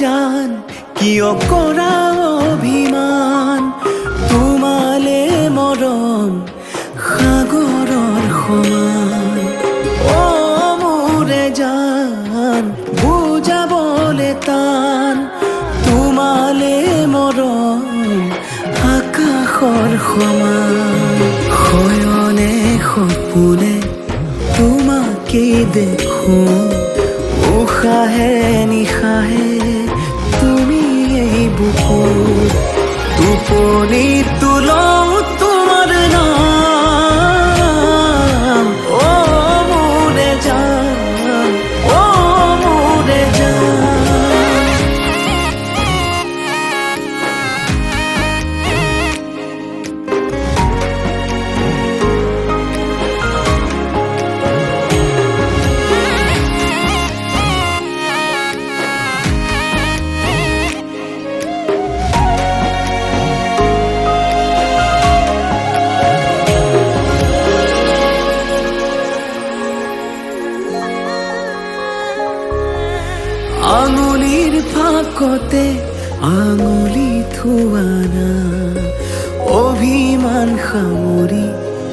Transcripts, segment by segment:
জান কিয় কৰা অভিমান তোমালে মৰম সাগৰৰ সমান অ মোৰে জান বুজাবলে টান তোমালে মৰম আকাশৰ সমান শয়নে সপোনে তোমাকে দেখো উশাহে নিশাহে তুমি এই বুকুত টোপনি তুলও তোমাৰ নাম অ মোৰে জান অ মোৰে জান আঙুলিৰ ফাকতে আঙুলি থোৱানা অভিমান সামৰি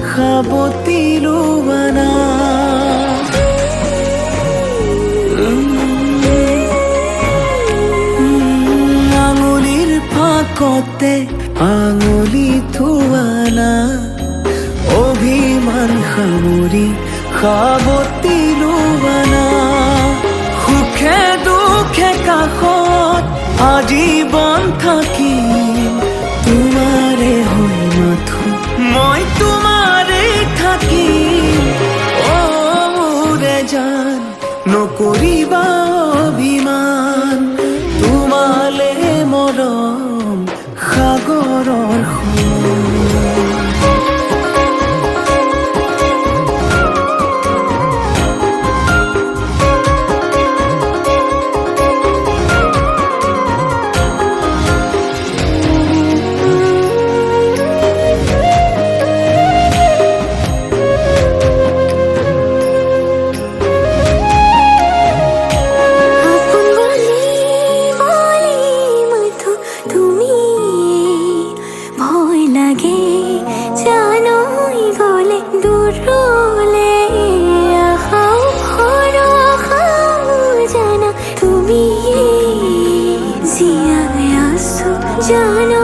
সাবতি লোৱানা আঙুলিৰ ফাকতে আঙুলি থোৱানা অভিমান সামৰি সাবতি লোৱানা সুখে দুখে কাষত আজীৱন থাকিম তোমাৰে হৈ মাথো মই তোমাৰে থাকিম অ মোৰে জান নকৰিবা অভিমান তোমালে মৰম সাগৰৰ সমান জানো